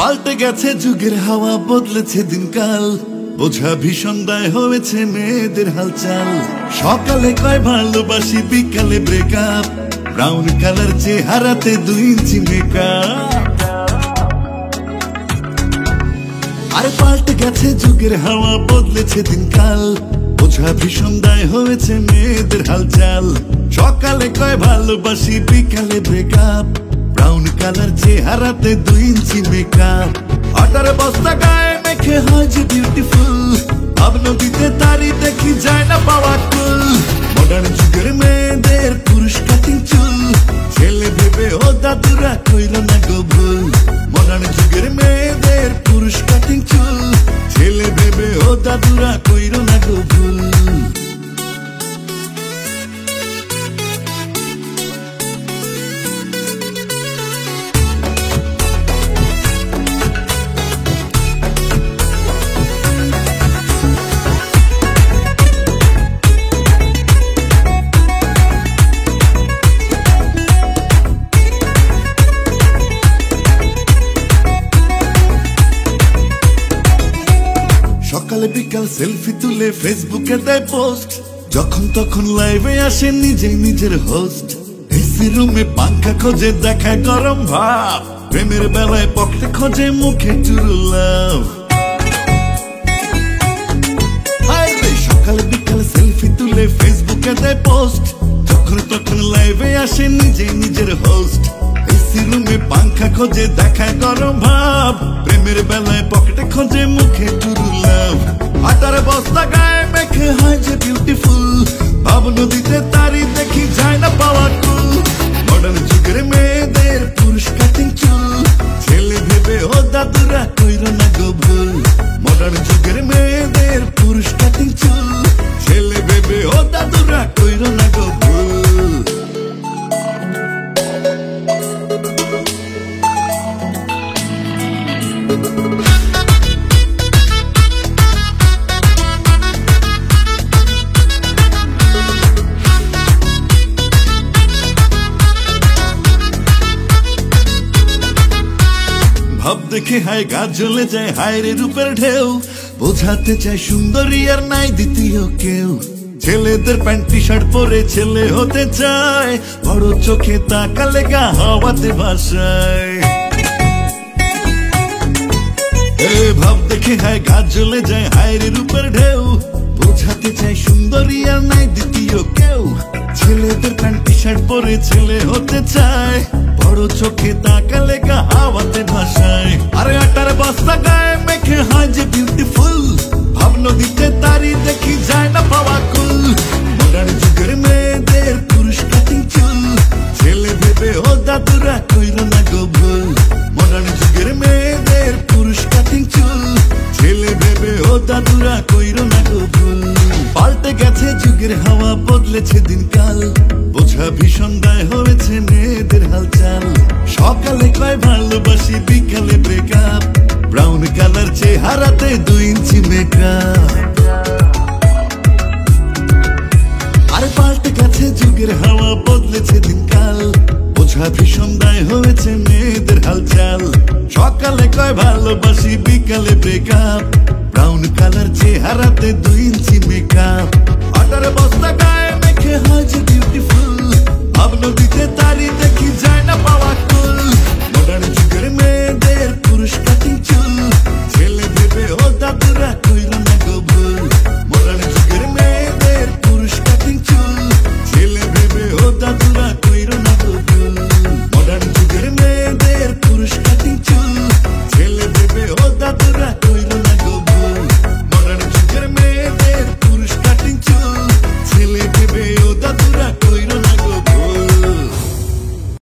পাল্টে গেছে যুগের হাওয়া, বদলেছে দিনকাল, বোঝা ভীষণ দায় হয়েছে মেয়েদের হালচাল। সকালে কয় ভালোবাসি, বিকালে ব্রেকআপ, ব্রাউন কালার চেহারাতে 2 ইঞ্চি মেকআপ। আরে পাল্টে গেছে যুগের হাওয়া, বদলেছে দিনকাল, বোঝা ভীষণ দায় হয়েছে মেয়েদের হালচাল। সকালে কয় ভালোবাসি, বিকালে ব্রেকআপ, ব্রাউন কালার চেহারাতে 2 ইঞ্চি মেকআপ। আটার বস্তা গায়ে মেখে হয় যে বিউটিফুল, ভাব নদীতে তারি দেখি যায় না পাওয়া কুল। মডার্ন যুগের মেয়েদের পুরুষ কাটিং চুল, ছেলে ভেবে ও দাদুরা কইল না গো ভুল। মডার্ন যুগের মেয়েদের পুরুষ কাটিং চুল, ছেলে ভেবে ও দাদুরা কইল না গো ভুল। সকালে বিকাল সেলফি তুলে ফেসবুকে দেয় পোস্ট, যখন তখন লাইভে আসে নিজেই নিজের হোস্ট। এসি রুমে পাঙ্খা খোঁজে, দেখায় গরম ভাব, প্রেমের বেলায় পকেটে খোঁজে, মুখে টুরু লাভ। সকালে বিকাল সেলফি তুলে ফেসবুকে দেয় পোস্ট, যখন তখন লাইভে আসে নিজেই নিজের হোস্ট। এসি রুমে পাঙ্খা খোঁজে, দেখায় গরম ভাব, প্রেমের বেলায় পকেটে খোঁজে, মুখে টুরু লাভ। আটার বস্তা গায়ে মেখে হয় যে বিউটিফুল, ভাব নদীতে তারি দেখি যায় না পাওয়া কুল। মডার্ন যুগের মেয়েদের পুরুষ কাটিং চুল, ছেলে ভেবে ও দাদুরা কইল না গো ভুল। মডার্ন যুগের মেয়েদের পুরুষ কাটিং চুল, ছেলে ভেবে ও দাদুরা কইল না গো ভুল। ভাব দেখে হায় গা জ্বলে যায়, হায়রে রূপের ঢেউ, বোঝাতে চায় সুন্দরী আর নাই দ্বিতীয় কেউ। ছেলেদের প্যান্ট টি শার্ট পরে ছেলে হতে চায়, বড় চোখে তাকালে গা হাওয়াতে ভাসায়। ভাব দেখে হায় গা জ্বলে যায়, হায়রে রূপের ঢেউ, বোঝাতে চায় সুন্দরী আর নাই দ্বিতীয় কেউ। ছেলেদের প্যান্ট টি শার্ট পরে ছেলে হতে চায়, বড় চোখে তাকালে গা হাওয়াতে ভাসায়। আরে আটার বস্তা গায়ে মেখে হয় যে বিউটিফুল, ভাব নদীতে তারি দেখি যায় না পাওয়া কুল। মডার্ন যুগের মেয়েদের পুরুষ কাটিং চুল, ছেলে ভেবে ও দাদুরা কইল না গো ভুল। মডার্ন যুগের মেয়েদের পুরুষ কাটিং চুল, ছেলে ভেবে ও দাদুরা কইল না গো ভুল। পাল্টে গেছে যুগের হাওয়া, বদলেছে দিনকাল, বোঝা ভীষণ দায় হয়েছে মেয়েদের হালচাল। সকালে কয় ভালোবাসি, বিকালে ব্রেকআপ, ব্রাউন কালার চেহারাতে 2 ইঞ্চি মেকআপ। আরে পাল্টে গেছে যুগের হাওয়া, বদলেছে দিনকাল, বোঝা ভীষণ দায় হয়েছে মেয়েদের হালচাল। সকালে কয় ভালোবাসি, বিকালে ব্রেকআপ, ব্রাউন কালার চেহারাতে 2 ইঞ্চি মেকআপ। আটার বস্তা গায়ে মেখে হয় যে বিউটিফুল, ভাব নদীতে তারি দেখি যায় না পাওয়া কুল।